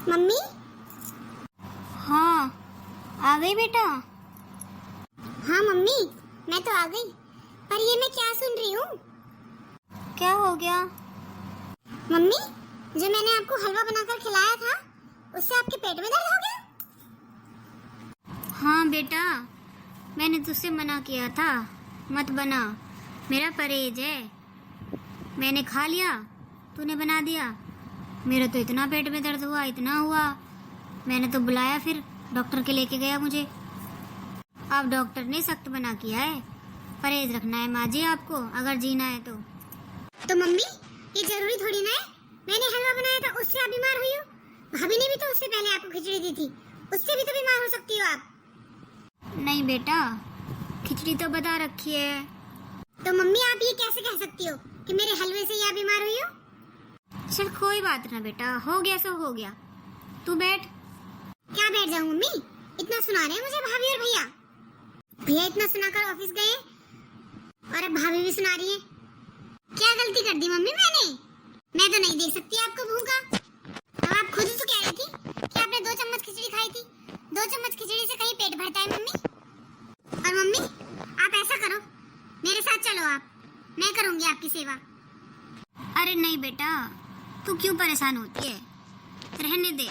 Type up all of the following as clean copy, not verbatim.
Mummy. हाँ, आ गई बेटा। हाँ मम्मी, मैं तो आ गई, पर ये मैं क्या सुन रही हूँ? क्या हो गया? मम्मी, जो मैंने आपको हलवा बनाकर खिलाया था, उससे आपके पेट में दर्द हो गया? हाँ बेटा, मैंने तुझसे मना किया था, मत बना, मेरा परहेज है। मैंने खा लिया, तूने बना दिया। मेरा तो इतना पेट में दर्द हुआ, इतना हुआ, मैंने तो बुलाया, फिर डॉक्टर के लेके गया मुझे। अब डॉक्टर ने सख्त मना किया है, परहेज रखना है माँ जी आपको, अगर जीना है तो मम्मी, ये जरूरी थोड़ी ना है मैंने हलवा बनाया था उससे आप बीमार हुई हो। भाभी ने भी तो उससे पहले आपको खिचड़ी दी थी, उससे भी तो बीमार हो सकती हो आप। नहीं बेटा, खिचड़ी तो बता रखी है। तो मम्मी, आप ये कैसे कह सकती हो कि मेरे हलवे से ही आप बीमार हुई हो? चल कोई बात ना बेटा, हो गया सो हो गया, तू बैठ। क्या बैठ जाऊं मम्मी? इतना सुना रहे हैं मुझे भाभी और भैया। भैया इतना सुनाकर ऑफिस गए और अब भाभी भी सुना रही है। क्या गलती कर दी मम्मी मैंने? मैं तो नहीं देख सकती आपको भूखा। अब आप खुद तो कह रही थी कि आपने 2 चम्मच खिचड़ी खाई थी। 2 चम्मच खिचड़ी से कहीं पेट भरता है मम्मी? और मम्मी, आप ऐसा करो, मेरे साथ चलो, आप, मैं करूंगी आपकी सेवा। अरे नहीं बेटा, तू क्यों परेशान होती है, रहने दे।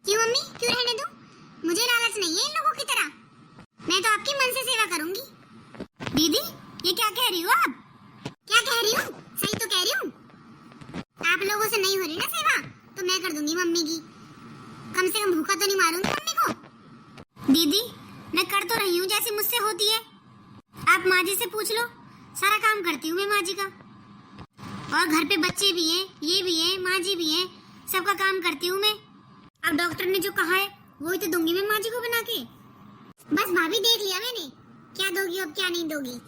क्यों मम्मी, क्यों रहने दूं? मुझे लालच नहीं है इन लोगों की तरह, मैं तो आपकी मन से सेवा करूंगी। दीदी, ये क्या कह रही हो आप? क्या कह रही हूँ? सही तो कह रही हूँ। आप लोगों से नहीं हो रही ना सेवा, तो मैं कर दूंगी मम्मी की। कम से कम भूखा तो नहीं मारूंगी मम्मी को। दीदी, मैं कर तो रही हूँ जैसे मुझसे होती है, आप माँ जी से पूछ लो, सारा काम करती हूँ मैं माँ जी का। और घर पे बच्चे भी हैं, ये भी हैं, माँ जी भी हैं, सबका काम करती हूँ मैं। अब डॉक्टर ने जो कहा है वही तो दूंगी मैं माँ जी को बना के। बस भाभी, देख लिया मैंने, क्या दोगी अब क्या नहीं दोगी।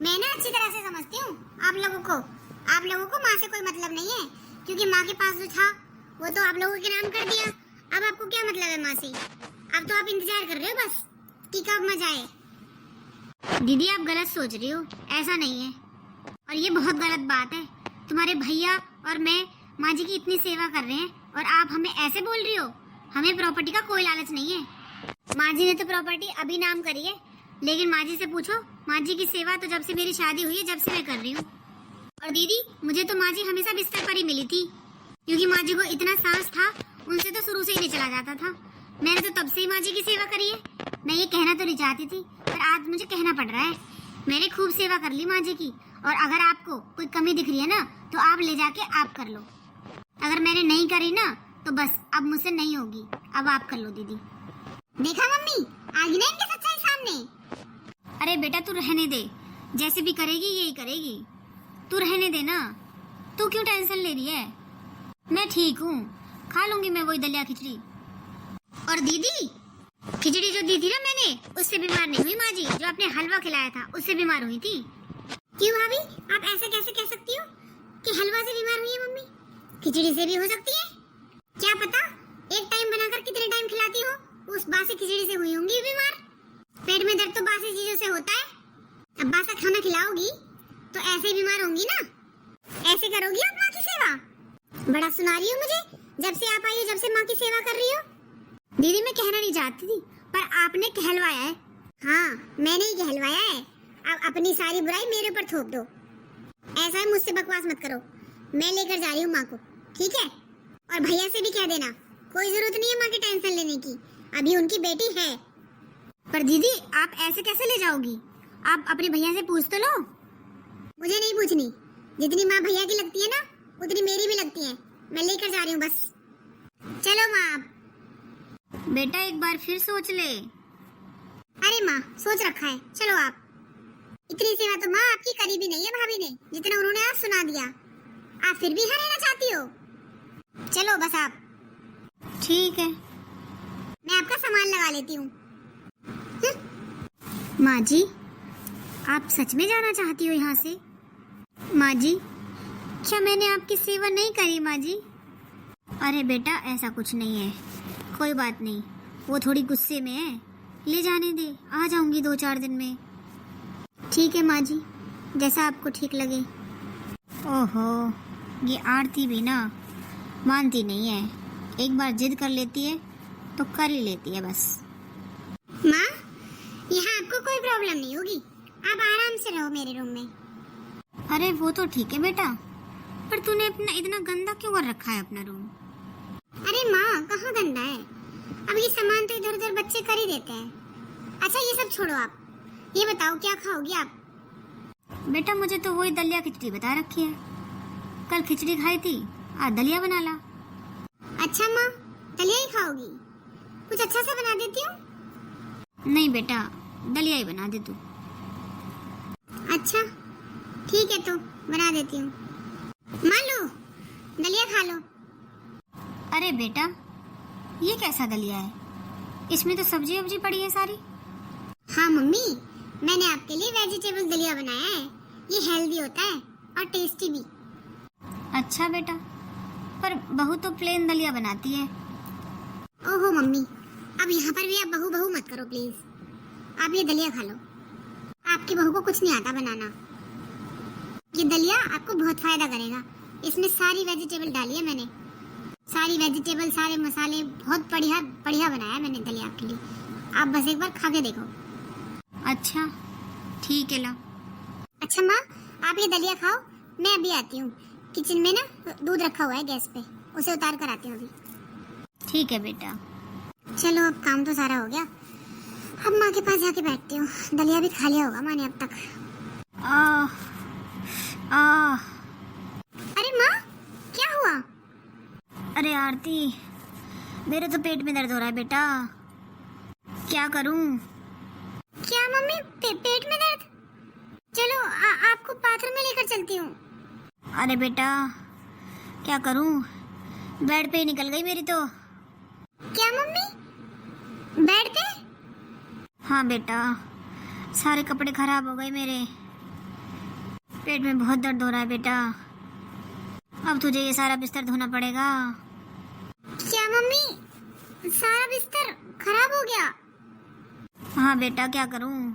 मैं ना अच्छी तरह से समझती हूँ आप लोगों को माँ से कोई मतलब नहीं है, क्योंकि माँ के पास जो था वो तो आप लोगों के नाम कर दिया। अब आपको क्या मतलब है माँ से? अब तो आप इंतजार कर रहे हो बस कि कब मजा आए। दीदी, आप गलत सोच रही हो, ऐसा नहीं है, और ये बहुत गलत बात है। तुम्हारे भैया और मैं माँ जी की इतनी सेवा कर रहे हैं और आप हमें ऐसे बोल रही हो। हमें प्रॉपर्टी का कोई लालच नहीं है। माँ जी ने तो प्रॉपर्टी अभी नाम करी है, लेकिन माँ जी से पूछो, माँ जी की सेवा तो जब से मेरी शादी हुई है, जब से मैं कर रही हूँ। और दीदी, मुझे तो माँ जी हमेशा बिस्तर पर ही मिली थी, क्योंकि माँ जी को इतना सांस था, उनसे तो शुरू से ही नहीं चला जाता था। मैंने तो तब से ही माँ जी की सेवा करी है। मैं ये कहना तो नहीं चाहती थी, पर आज मुझे कहना पड़ रहा है। मैंने खूब सेवा कर ली माँ जी की, और अगर आपको कोई कमी दिख रही है ना, तो आप ले जाके आप कर लो। अगर मैंने नहीं करी ना, तो बस अब मुझसे नहीं होगी, अब आप कर लो दीदी। देखा मम्मी, आ गई ना इनकी सच्चाई सामने। अरे बेटा, तू रहने दे, जैसे भी करेगी यही करेगी, तू रहने दे ना। तू क्यों टेंशन ले रही है? मैं ठीक हूँ, खा लूंगी मैं वही दलिया खिचड़ी। और दीदी, खिचड़ी जो दी थी ना मैंने, उससे बीमार नहीं हुई माँ जी, जो आपने हलवा खिलाया था उससे बीमार हुई थी। क्यों भाभी, आप ऐसे कैसे कह सकती हो कि हलवा से बीमार हुई है मम्मी? खिचड़ी से भी हो सकती है। क्या पता एक टाइम बनाकर कितने टाइम खिलाती हो, उस बासी खिचड़ी से हुई होंगी बीमार। पेट में दर्द तो बासी चीजों से होता है। अब बासा खाना खिलाओगी तो ऐसे ही बीमार होंगी ना। ऐसे करोगी आप माँ की सेवा? बड़ा सुना रही हो मुझे, जब से आप आई हो, जब से माँ की सेवा कर रही हो। दीदी, मैं कहना नहीं चाहती थी, पर आपने कहलवाया है। हाँ, मैंने ही कहलवाया है। अब अपनी सारी बुराई मेरे ऊपर थोप दो। ऐसा है, मुझसे बकवास मत करो। मैं लेकर जा रही हूँ माँ को, ठीक है? और भैया से भी कह देना, कोई जरूरत नहीं है माँ की टेंशन लेने की, अभी उनकी बेटी है। पर दीदी, आप ऐसे कैसे ले जाओगी? आप अपने भैया से पूछ तो लो। मुझे नहीं पूछनी, जितनी माँ भैया की लगती है ना, उतनी मेरी भी लगती है। मैं लेकर जा रही हूँ बस। चलो माँ आप। बेटा, एक बार फिर सोच ले। अरे माँ, सोच रखा है, चलो आप। इतनी सेवा तो माँ आपकी करी भी नहीं है भाभी ने, जितना उन्होंने आज सुना दिया। आप फिर भी यहाँ रहना चाहती हो? चलो बस आप। ठीक है, मैं आपका सामान लगा लेती हूँ। माँ जी, आप सच में जाना चाहती हो यहाँ से? माँ जी, क्या मैंने आपकी सेवा नहीं करी माँ जी? अरे बेटा, ऐसा कुछ नहीं है, कोई बात नहीं, वो थोड़ी गुस्से में है, ले जाने दे, आ जाऊंगी 2-4 दिन में। ठीक है माँ जी, जैसा आपको ठीक लगे। ओहो, ये आरती भी ना मानती नहीं है, एक बार जिद कर लेती है तो कर ही लेती है बस। माँ, यहाँ आपको कोई प्रॉब्लम नहीं होगी, आप आराम से रहो मेरे रूम में। अरे वो तो ठीक है बेटा, पर तूने अपना इतना गंदा क्यों कर रखा है अपना रूम? अरे माँ, कहाँ गंदा है? अब ये सामान तो इधर उधर बच्चे कर ही देते हैं। अच्छा ये सब छोड़ो, आप ये बताओ क्या खाओगी आप? बेटा मुझे तो वही दलिया खिचड़ी बता रखी है। कल खिचड़ी खाई थी, आज दलिया बना ला। अच्छा माँ, दलिया ही खाओगी? कुछ अच्छा सा बना देती हूँ। नहीं बेटा, दलिया ही बना दे तू। अच्छा ठीक है, तो बना देती हूँ। मान लो, दलिया खा लो। अरे बेटा, ये कैसा दलिया है? इसमें तो सब्जी वब्जी पड़ी है सारी। हाँ मम्मी, मैंने आपके लिए वेजिटेबल दलिया बनाया है। ये हेल्दी होता है और टेस्टी भी। अच्छा बेटा, पर बहू तो प्लेन दलिया बनाती है। ओहो मम्मी, अब यहाँ पर भी आप बहू बहू मत करो प्लीज। आप ये दलिया खा लो, आपकी बहू को कुछ नहीं आता बनाना। ये दलिया आपको बहुत फायदा करेगा। इसमें सारी वेजिटेबल डाली है मैंने, सारी वेजिटेबल, सारे मसाले, बहुत बढ़िया बढ़िया बनाया है मैंने दलिया आपके लिए। आप बस एक बार खा के देखो। अच्छा ठीक है ला। अच्छा माँ, आप ये दलिया खाओ, मैं अभी आती हूँ। किचन में ना दूध रखा हुआ है गैस पे, उसे उतार कर आती हूँ अभी। ठीक है बेटा। चलो अब काम तो सारा हो गया, अब माँ के पास जाके बैठती हूँ। दलिया भी खा लिया होगा माँ ने अब तक। अरे माँ, क्या हुआ? अरे आरती, मेरे तो पेट में दर्द हो रहा है बेटा, क्या करूं? क्या मम्मी, पेट में दर्द? चलो आपको बाथरूम में लेकर चलती हूँ। अरे बेटा क्या करूं, बेड पे ही निकल गई मेरी तो। क्या मम्मी, बेड पे? हाँ बेटा, सारे कपड़े खराब हो गए मेरे, पेट में बहुत दर्द हो रहा है बेटा। अब तुझे ये सारा बिस्तर धोना पड़ेगा। क्या मम्मी, सारा बिस्तर खराब हो गया? हाँ बेटा क्या करूं,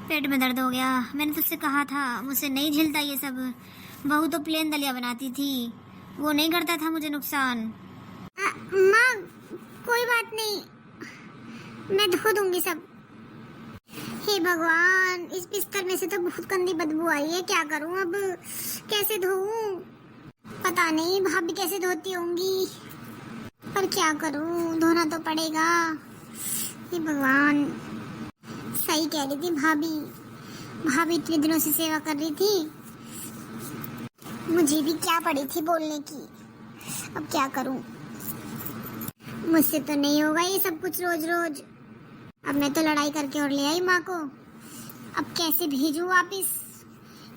पेट में दर्द हो गया। मैंने तुझसे कहा था मुझसे नहीं झेलता ये सब। बहू तो प्लेन दलिया बनाती थी, वो नहीं करता था मुझे नुकसान। माँ कोई बात नहीं, मैं धो दूंगी सब। हे भगवान, इस बिस्तर में से तो बहुत गंदी बदबू आई है। क्या करूं अब, कैसे धोऊं? पता नहीं भाभी कैसे धोती होंगी, पर क्या करूं, धोना तो पड़ेगा। हे भगवान, सही कह रही थी भाभी। भाभी इतने दिनों से सेवा कर रही थी, मुझे भी क्या पड़ी थी बोलने की। अब क्या करूं, मुझसे तो नहीं होगा ये सब कुछ रोज रोज। अब मैं तो लड़ाई करके और ले आई माँ को, अब कैसे भेजूं वापिस?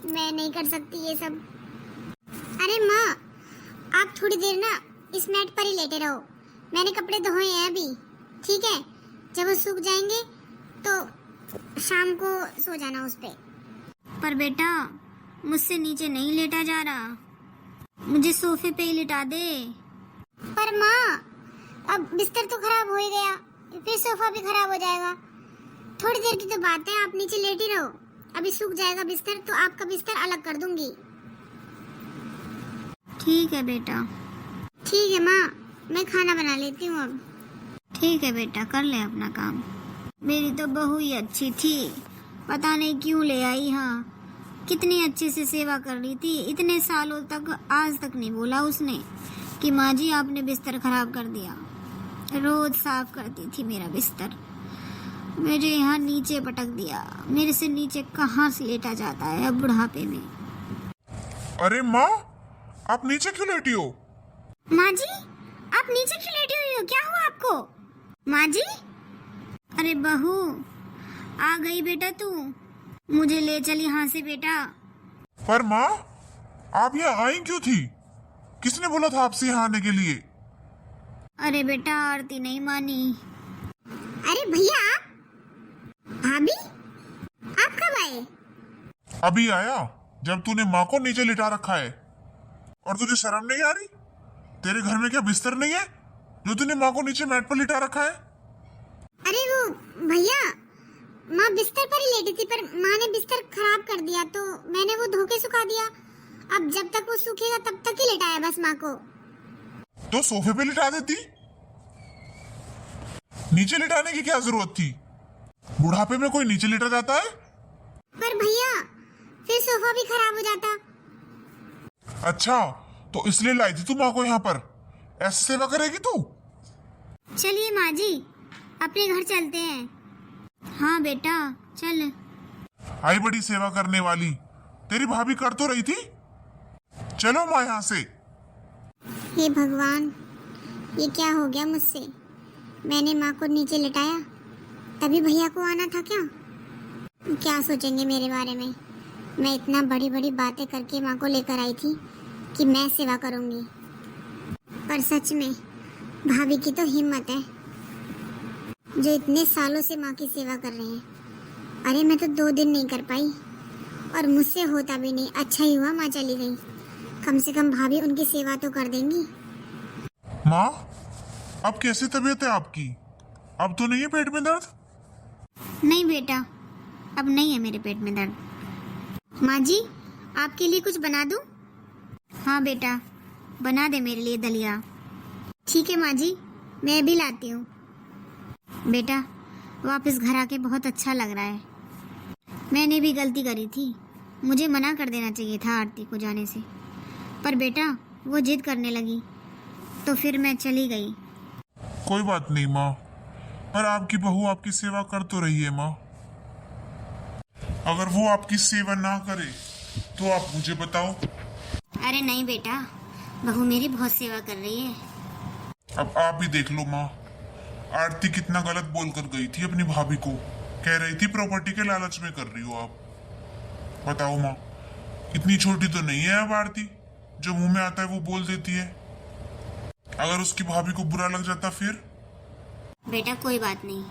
मैं नहीं कर सकती ये सब। अरे माँ, आप थोड़ी देर ना इस मैट पर ही लेटे रहो, मैंने कपड़े धोए हैं अभी, ठीक है? जब वो सूख जाएंगे तो शाम को सो जाना उस पे। पर बेटा मुझसे नीचे नहीं लेटा जा रहा, मुझे सोफे पे ही लिटा दे। पर माँ, अब बिस्तर तो खराब हो ही गया, फिर सोफा भी खराब हो जाएगा। थोड़ी देर की तो बात है, आप नीचे लेटी रहो, अभी सूख जाएगा बिस्तर तो आपका बिस्तर अलग कर दूंगी। ठीक है बेटा। ठीक है माँ, मैं खाना बना लेती हूँ अब। ठीक है बेटा, कर ले अपना काम। मेरी तो बहू ही अच्छी थी, पता नहीं क्यों ले आई। हाँ, कितनी अच्छे से सेवा कर रही थी इतने सालों तक, आज तक नहीं बोला उसने कि माँ जी आपने बिस्तर खराब कर दिया। रोज साफ करती थी मेरा बिस्तर, मुझे यहाँ नीचे पटक दिया। मेरे से नीचे कहाँ से लेटा जाता है अब बुढ़ापे में। अरे माँ, आप नीचे क्यों लेटी हो? माँ जी, आप नीचे क्यों लेटी हुई हो, क्या हुआ आपको? माँ जी, अरे बहू आ गई बेटा तू, मुझे ले चल यहाँ से बेटा। पर माँ, आप यहाँ आई क्यों थी? किसने बोला था आपसे यहाँ आने के लिए? अरे बेटा आरती नहीं मानी। अरे भैया, आप भाभी, आप कब आए? अभी आया, जब तूने माँ को नीचे लिटा रखा है। और तुझे शर्म नहीं आ रही? तेरे घर में क्या बिस्तर नहीं है जो तूने माँ को नीचे मैट पर लिटा रखा है? अरे वो भैया, माँ बिस्तर पर ही लेटी थी, पर माँ ने बिस्तर खराब कर दिया तो मैंने वो धो के सुखा दिया। अब जब तक वो सूखेगा तब तक ही लेटाया बस माँ को। तो सोफे पे लिटा देती। नीचे लिटाने की क्या जरूरत थी? बुढ़ापे में कोई नीचे लिटा जाता है? पर भैया फिर सोफा भी खराब हो जाता। अच्छा, तो इसलिए लाई थी तू माँ को यहाँ पर? ऐसे सेवा करेगी तू? चलिए माँ जी, अपने घर चलते हैं। हाँ बेटा चल। आई बड़ी सेवा करने वाली, तेरी भाभी कर तो रही थी। चलो माँ यहाँ से। हे भगवान, ये क्या हो गया मुझसे? मैंने माँ को नीचे लिटाया, तभी भैया को आना था क्या? क्या सोचेंगे मेरे बारे में? मैं इतना बड़ी बड़ी बातें करके माँ को लेकर आई थी कि मैं सेवा करूँगी, पर सच में भाभी की तो हिम्मत है जो इतने सालों से माँ की सेवा कर रहे हैं। अरे मैं तो 2 दिन नहीं कर पाई और मुझसे होता भी नहीं। अच्छा ही हुआ माँ चली गई, कम से कम भाभी उनकी सेवा तो कर देंगी। माँ, अब कैसी तबीयत है आपकी? अब तो नहीं है पेट में दर्द? नहीं बेटा, अब नहीं है मेरे पेट में दर्द। माँ जी, आपके लिए कुछ बना दूँ? हाँ बेटा, बना दे मेरे लिए दलिया। ठीक है माँ जी, मैं भी लाती हूँ। बेटा, वापस घर आके बहुत अच्छा लग रहा है। मैंने भी गलती करी थी, मुझे मना कर देना चाहिए था आरती को जाने से, पर बेटा वो जिद करने लगी तो फिर मैं चली गई। कोई बात नहीं माँ, पर आपकी बहू आपकी सेवा कर तो रही है माँ। अगर वो आपकी सेवा ना करे तो आप मुझे बताओ। अरे नहीं बेटा, बहू मेरी बहुत सेवा कर रही है। अब आप भी देख लो माँ, आरती कितना गलत बोल कर गई थी अपनी भाभी को। कह रही थी प्रॉपर्टी के लालच में कर रही हो आप। बताओ माँ, इतनी छोटी तो नहीं है अब आरती, जो मुंह में आता है वो बोल देती है। अगर उसकी भाभी को बुरा लग जाता फिर? बेटा कोई बात नहीं,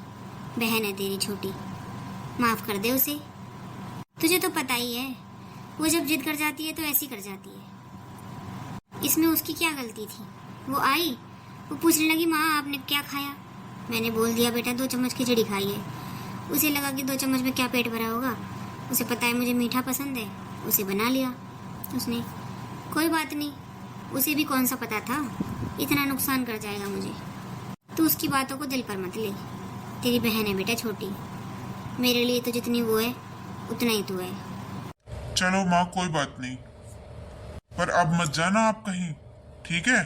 बहन है तेरी छोटी, माफ कर दे उसे। तुझे तो पता ही है, वो जब जिद कर जाती है तो ऐसी कर जाती है। इसमें उसकी क्या गलती थी? वो आई, वो पूछने लगी माँ आपने क्या खाया? मैंने बोल दिया बेटा 2 चम्मच खिचड़ी खाई है। उसे लगा कि 2 चम्मच में क्या पेट भरा होगा, उसे पता है मुझे मीठा पसंद है, उसे बना लिया उसने। कोई बात नहीं, उसे भी कौन सा पता था इतना नुकसान कर जाएगा मुझे। तू उसकी बातों को दिल पर मत ले, तेरी बहन है बेटा छोटी, मेरे लिए तो जितनी वो है उतना ही तू है। चलो माँ कोई बात नहीं, पर अब मत जाना आप कहीं, ठीक है?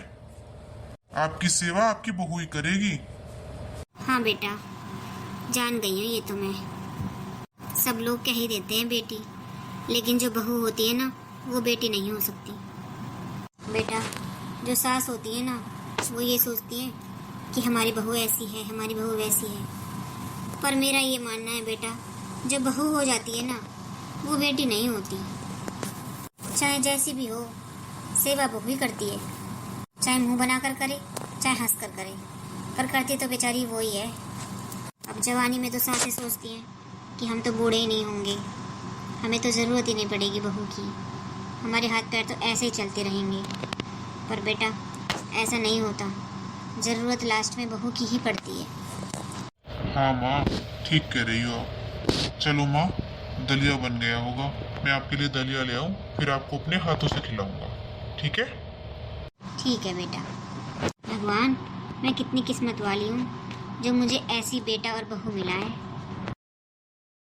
आपकी सेवा आपकी बहू ही करेगी। हाँ बेटा, जान गई हूँ ये तो मैं। सब लोग कह ही देते हैं बेटी, लेकिन जो बहू होती है ना वो बेटी नहीं हो सकती। बेटा, जो सास होती है ना वो ये सोचती है कि हमारी बहू ऐसी है, हमारी बहू वैसी है, पर मेरा ये मानना है बेटा, जो बहू हो जाती है ना वो बेटी नहीं होती। चाहे जैसी भी हो, सेवा बहू ही करती है, चाहे मुंह बनाकर करे चाहे हंस कर करे, पर करती तो बेचारी वो ही है। अब जवानी में तो सासें सोचती हैं कि हम तो बूढ़े ही नहीं होंगे, हमें तो ज़रूरत ही नहीं पड़ेगी बहू की, हमारे हाथ पैर तो ऐसे ही चलते रहेंगे। पर बेटा ऐसा नहीं होता, ज़रूरत लास्ट में बहू की ही पड़ती है। हाँ माँ, ठीक कह रही हो। चलो माँ, दलिया बन गया होगा, मैं आपके लिए दलिया ले आऊँ, फिर आपको अपने हाथों से खिलाऊंगा, ठीक है? ठीक है बेटा। भगवान, मैं कितनी किस्मत वाली हूँ जो मुझे ऐसी बेटा और बहू मिला है।